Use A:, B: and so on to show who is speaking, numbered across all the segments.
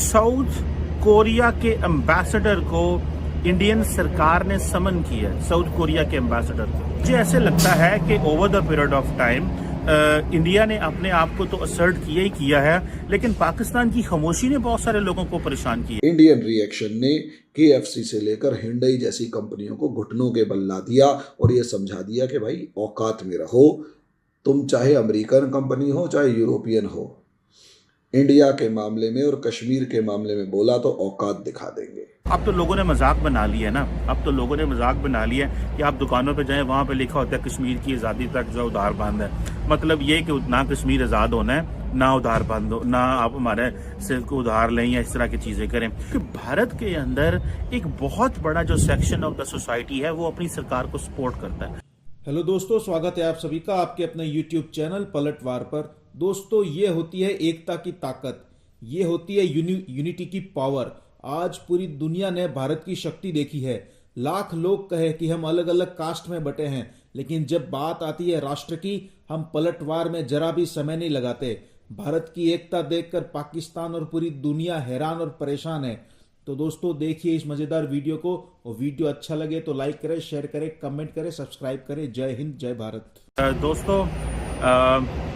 A: South Korea के ambassador को Indian सरकार ने समन किया है। साउथ कोरिया के एम्बेसडर को मुझे ऐसे लगता है कि over the period of time India ने अपने आप को तो असर्ट किया ही किया है, लेकिन पाकिस्तान की खामोशी ने बहुत सारे लोगों को परेशान किया।
B: इंडियन रिएक्शन ने KFC से लेकर हिंडई जैसी कंपनियों को घुटनों के बल ला दिया और ये समझा दिया कि भाई औकात में रहो, तुम चाहे अमेरिकन कंपनी हो चाहे यूरोपियन हो। इंडिया के मामले में और कश्मीर के मामले में बोला तो औकात दिखा देंगे।
A: अब तो लोगों ने मजाक बना लिया है ना, अब तो लोगों ने मजाक बना लिया है कि आप दुकानों पे जाएं, वहाँ पे लिखा होता है कश्मीर की आज़ादी तक जो उधार बंद है। मतलब ये कि ना कश्मीर आज़ाद होना है, ना उधार बंद हो, ना आप हमारे से उधार लें या इस तरह की चीज़ें करें। कि भारत के अंदर एक बहुत बड़ा जो सेक्शन ऑफ द सोसाइटी है वो अपनी सरकार को सपोर्ट करता है।
C: हेलो दोस्तों, स्वागत है आप सभी का आपके अपने YouTube चैनल पलटवार पर। दोस्तों, ये होती है एकता की ताकत, ये होती है यूनिटी की पावर। आज पूरी दुनिया ने भारत की शक्ति देखी है। लाख लोग कहे कि हम अलग अलग कास्ट में बटे हैं, लेकिन जब बात आती है राष्ट्र की, हम पलटवार में जरा भी समय नहीं लगाते। भारत की एकता देखकर पाकिस्तान और पूरी दुनिया हैरान और परेशान है। तो दोस्तों, देखिए इस मजेदार वीडियो को, और वीडियो अच्छा लगे तो लाइक करें, शेयर करें, कमेंट करें, सब्सक्राइब करें। जय हिंद, जय भारत।
A: दोस्तों,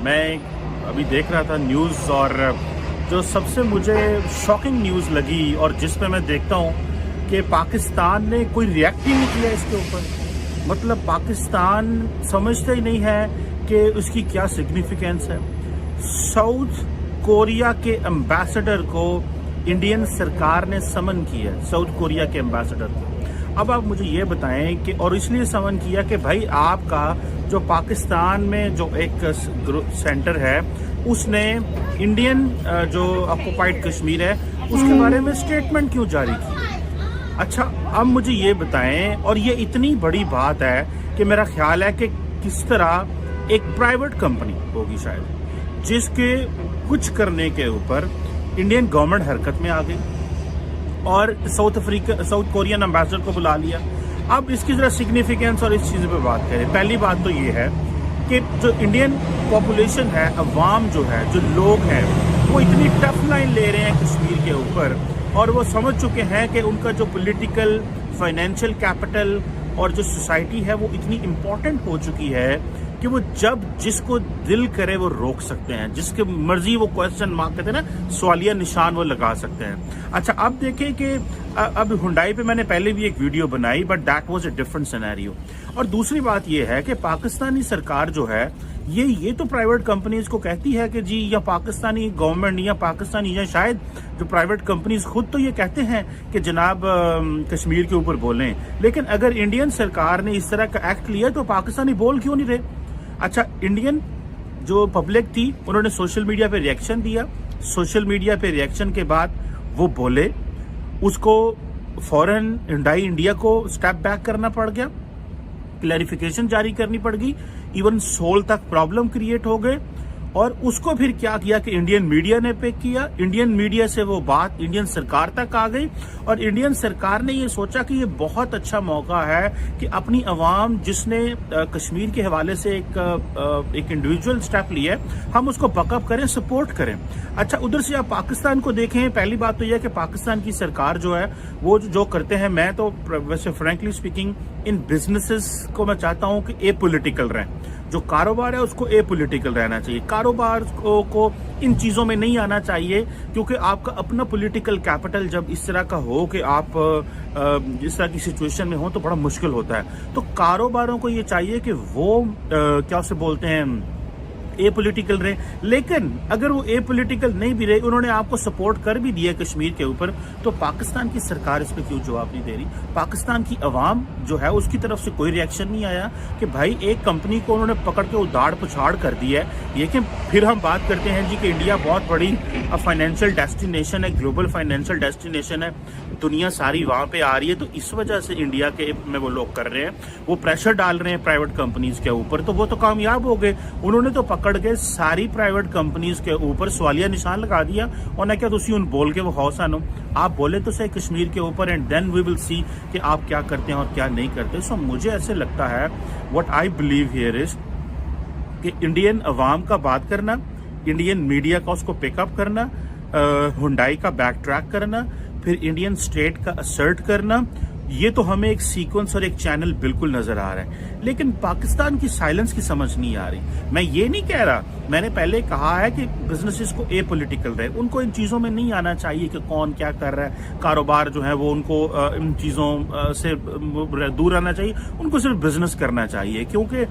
A: मैं अभी देख रहा था न्यूज़, और जो सबसे मुझे शॉकिंग न्यूज़ लगी और जिस पे मैं देखता हूँ कि पाकिस्तान ने कोई रिएक्ट ही नहीं किया इसके ऊपर। मतलब पाकिस्तान समझता ही नहीं है कि उसकी क्या सिग्निफिकेंस है। साउथ कोरिया के एम्बेसडर को इंडियन सरकार ने समन किया है, साउथ कोरिया के एम्बेसडर को। अब आप मुझे ये बताएं कि, और इसलिए समन किया कि भाई आपका जो पाकिस्तान में जो एक सेंटर है उसने इंडियन जो ऑक्युपाइड कश्मीर है उसके बारे में स्टेटमेंट क्यों जारी की। अच्छा, अब मुझे ये बताएं, और ये इतनी बड़ी बात है कि मेरा ख्याल है कि किस तरह एक प्राइवेट कंपनी होगी शायद, जिसके कुछ करने के ऊपर इंडियन गवर्नमेंट हरकत में आ गई और साउथ कोरियन एम्बेसडर को बुला लिया। अब इसकी जरा सिग्निफिकेंस और इस चीज़ पे बात करें। पहली बात तो ये है कि जो इंडियन पॉपुलेशन है, अवाम जो है, जो लोग हैं, वो इतनी टफ लाइन ले रहे हैं कश्मीर के ऊपर, और वो समझ चुके हैं कि उनका जो पॉलिटिकल, फाइनेंशियल कैपिटल और जो सोसाइटी है वो इतनी इम्पोर्टेंट हो चुकी है कि वो जब जिसको दिल करे वो रोक सकते हैं, जिसके मर्जी वो क्वेश्चन मार्क कहते हैं ना, सवालिया निशान वो लगा सकते हैं। अच्छा, अब देखें कि अब हुंडई पे मैंने पहले भी एक वीडियो बनाई, but that was a different scenario. और दूसरी बात ये है कि पाकिस्तानी सरकार जो है ये तो प्राइवेट कंपनीज को कहती है कि जी, या पाकिस्तानी गवर्नमेंट या पाकिस्तानी या शायद जो प्राइवेट कंपनीज खुद तो ये कहते हैं कि जनाब कश्मीर के ऊपर बोलें, लेकिन अगर इंडियन सरकार ने इस तरह का एक्ट लिया तो पाकिस्तानी बोल क्यों नहीं रहे। अच्छा, इंडियन जो पब्लिक थी उन्होंने सोशल मीडिया पे रिएक्शन दिया, सोशल मीडिया पे रिएक्शन के बाद वो बोले, उसको फौरन हुंडई इंडिया को स्टेप बैक करना पड़ गया, क्लैरिफिकेशन जारी करनी पड़ गई, इवन सोल तक प्रॉब्लम क्रिएट हो गए। और उसको फिर क्या किया कि इंडियन मीडिया ने पिक किया, इंडियन मीडिया से वो बात इंडियन सरकार तक आ गई, और इंडियन सरकार ने ये सोचा कि ये बहुत अच्छा मौका है कि अपनी अवाम जिसने कश्मीर के हवाले से एक इंडिविजुअल स्टेप लिया है, हम उसको बकअप करें, सपोर्ट करें। अच्छा, उधर से आप पाकिस्तान को देखें। पहली बात तो यह है कि पाकिस्तान की सरकार जो है वो जो करते हैं, मैं तो वैसे फ्रेंकली स्पीकिंग इन बिजनेसेस को मैं चाहता हूं कि एपॉलिटिकल रहें। जो कारोबार है उसको एपॉलिटिकल रहना चाहिए, कारोबार को इन चीज़ों में नहीं आना चाहिए, क्योंकि आपका अपना पॉलिटिकल कैपिटल जब इस तरह का हो कि आप इस तरह की सिचुएशन में हो तो बड़ा मुश्किल होता है। तो कारोबारों को ये चाहिए कि वो क्या उसे बोलते हैं, एपॉलिटिकल रहे। लेकिन अगर वो एपॉलिटिकल नहीं भी रहे, उन्होंने आपको सपोर्ट कर भी दिया कश्मीर के ऊपर, तो पाकिस्तान की सरकार इस पर क्यों जवाब नहीं दे रही। पाकिस्तान की अवाम जो है उसकी तरफ से कोई रिएक्शन नहीं आया कि भाई एक कंपनी को उन्होंने पकड़ के उधाड़ पुछाड़ कर दी है। लेकिन फिर हम बात करते हैं जी कि इंडिया बहुत बड़ी फाइनेंशियल डेस्टिनेशन है, ग्लोबल फाइनेंशियल डेस्टिनेशन है, दुनिया सारी वहाँ पे आ रही है, तो इस वजह से इंडिया के में वो लोग कर रहे हैं, वो प्रेशर डाल रहे हैं प्राइवेट कंपनीज के ऊपर, तो वो तो कामयाब हो गए। उन्होंने तो पकड़ के सारी प्राइवेट कंपनीज के ऊपर सवालिया निशान लगा दिया, और क्या तुसी उन बोल के वो हौसा नो, आप बोले तो सही कश्मीर के ऊपर, and then we will see कि आप क्या करते हैं और क्या नहीं करते। सो मुझे ऐसे लगता है, what I believe here is कि इंडियन अवाम का बात करना, इंडियन मीडिया का उसको पिकअप करना, हुंडई का बैक ट्रैक करना, फिर इंडियन स्टेट का असर्ट करना, ये तो हमें एक सीक्वेंस और एक चैनल बिल्कुल नजर आ रहा है। लेकिन पाकिस्तान की साइलेंस की समझ नहीं आ रही। मैं ये नहीं कह रहा, मैंने पहले कहा है कि बिजनेसेस को एपॉलिटिकल रहे, उनको इन चीजों में नहीं आना चाहिए कि कौन क्या कर रहा है। कारोबार जो है वो उनको इन चीजों से दूर रहना चाहिए, उनको सिर्फ बिजनेस करना चाहिए। क्योंकि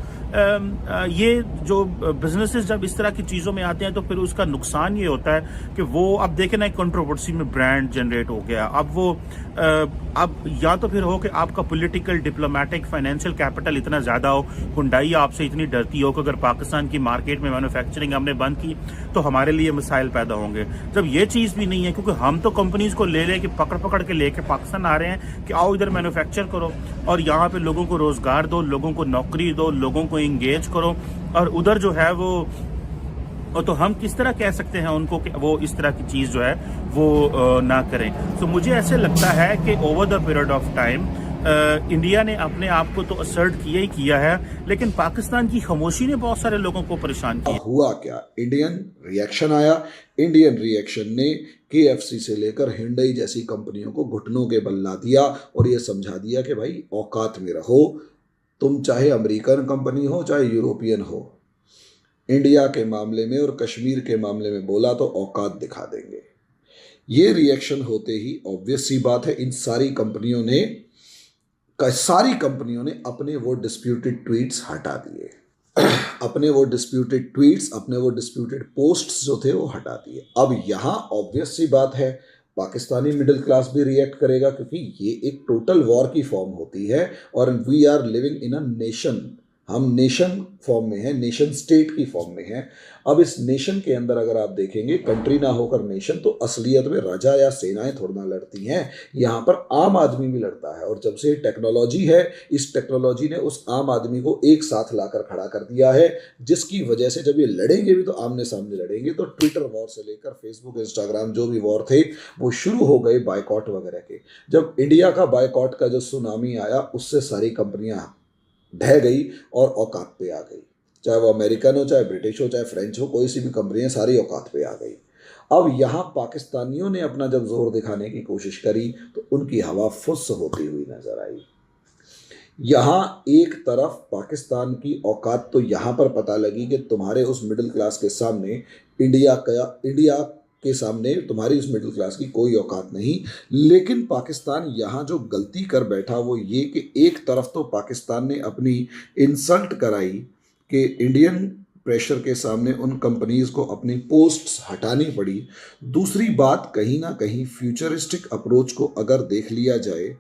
A: ये जो बिजनेसेस जब इस तरह की चीजों में आते हैं तो फिर उसका नुकसान ये होता है कि वो अब देखे ना, एक कंट्रोवर्सी में ब्रांड जनरेट हो गया। अब या तो फिर हो कि आपका पॉलिटिकल, डिप्लोमेटिक, फाइनेंशियल कैपिटल इतना ज्यादा हो, हुंडई आपसे इतनी डरती हो कि अगर पाकिस्तान की मार्केट में मैन्युफैक्चरिंग हमने बंद की तो हमारे लिए मसाइल पैदा होंगे। जब ये चीज भी नहीं है, क्योंकि हम तो कंपनीज को ले के पकड़ पकड़ के लेके पाकिस्तान आ रहे हैं कि आओ इधर मैन्युफैक्चर करो और यहाँ पे लोगों को रोजगार दो, लोगों को नौकरी दो, लोगों को इंगेज करो, और उधर जो है वो तो हम किस तरह कह सकते हैं उनको कि वो इस तरह की चीज जो है वो ना करें। तो मुझे ऐसे लगता है कि over the period of time India ने अपने आप को तो असर्ट किया ही किया है, लेकिन पाकिस्तान की खामोशी ने बहुत सारे लोगों को परेशान किया।
B: हुआ क्या, इंडियन रिएक्शन आया। इंडियन रिएक्शन ने KFC से लेकर हिंडई जैसी कंपनियों को घुटनों के बल ला दिया और ये समझा दिया कि भाई औकात में रहो, तुम चाहे अमेरिकन कंपनी हो चाहे यूरोपियन हो। इंडिया के मामले में और कश्मीर के मामले में बोला तो औकात दिखा देंगे। ये रिएक्शन होते ही ऑब्वियस सी बात है, इन सारी कंपनियों ने अपने वो डिस्प्यूटेड ट्वीट्स हटा दिए। अपने वो डिस्प्यूटेड ट्वीट्स, अपने वो डिस्प्यूटेड पोस्ट्स जो थे वो हटा दिए। अब यहाँ ऑब्वियस सी बात है, पाकिस्तानी मिडिल क्लास भी रिएक्ट करेगा, क्योंकि ये एक टोटल वॉर की फॉर्म होती है और we are living in a nation. हम नेशन फॉर्म में हैं, नेशन स्टेट की फॉर्म में हैं। अब इस नेशन के अंदर अगर आप देखेंगे, कंट्री ना होकर नेशन, तो असलियत में राजा या सेनाएं थोड़ा ना लड़ती हैं, यहाँ पर आम आदमी भी लड़ता है। और जब से टेक्नोलॉजी है, इस टेक्नोलॉजी ने उस आम आदमी को एक साथ लाकर खड़ा कर दिया है, जिसकी वजह से जब ये लड़ेंगे भी तो आमने सामने लड़ेंगे। तो ट्विटर वॉर से लेकर फेसबुक, इंस्टाग्राम, जो भी वॉर थे वो शुरू हो गए बायकॉट वगैरह के। जब इंडिया का बायकॉट का जो सुनामी आया, उससे सारी कंपनियां ढह गई और औकात पे आ गई। चाहे वो अमेरिकन हो, चाहे ब्रिटिश हो, चाहे फ्रेंच हो, कोई सी भी कंपनियां सारी औकात पे आ गई। अब यहाँ पाकिस्तानियों ने अपना जब जोर दिखाने की कोशिश करी तो उनकी हवा फुस होती हुई नजर आई। यहाँ एक तरफ पाकिस्तान की औकात तो यहाँ पर पता लगी कि तुम्हारे उस मिडिल क्लास के सामने इंडिया के सामने तुम्हारी उस मिडिल क्लास की कोई औकात नहीं। लेकिन पाकिस्तान यहाँ जो गलती कर बैठा वो ये कि एक तरफ तो पाकिस्तान ने अपनी इंसल्ट कराई कि इंडियन प्रेशर के सामने उन कंपनीज को अपनी पोस्ट्स हटानी पड़ी। दूसरी बात, कहीं ना कहीं फ्यूचरिस्टिक अप्रोच को अगर देख लिया जाए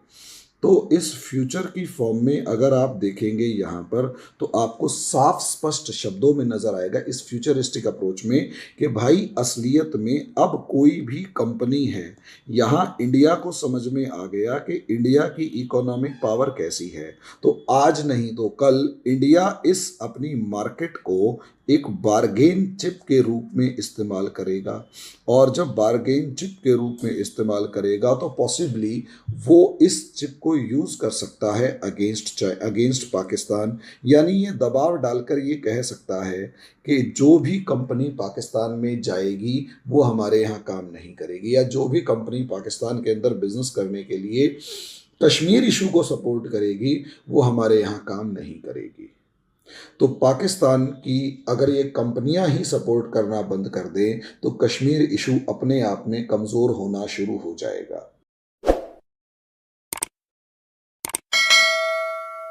B: तो इस फ्यूचर की फॉर्म में अगर आप देखेंगे यहाँ पर, तो आपको साफ स्पष्ट शब्दों में नजर आएगा इस फ्यूचरिस्टिक अप्रोच में कि भाई असलियत में अब कोई भी कंपनी है, यहाँ इंडिया को समझ में आ गया कि इंडिया की इकोनॉमिक पावर कैसी है। तो आज नहीं तो कल इंडिया इस अपनी मार्केट को एक बारगेन चिप के रूप में इस्तेमाल करेगा, और जब बारगेन चिप के रूप में इस्तेमाल करेगा तो पॉसिबली वो इस चिप को यूज़ कर सकता है अगेंस्ट पाकिस्तान। यानी ये दबाव डालकर ये कह सकता है कि जो भी कंपनी पाकिस्तान में जाएगी वो हमारे यहाँ काम नहीं करेगी, या जो भी कंपनी पाकिस्तान के अंदर बिजनेस करने के लिए कश्मीर इशू को सपोर्ट करेगी वो हमारे यहाँ काम नहीं करेगी। तो पाकिस्तान की अगर ये कंपनियां ही सपोर्ट करना बंद कर दें तो कश्मीर इशू अपने आप में कमज़ोर होना शुरू हो जाएगा।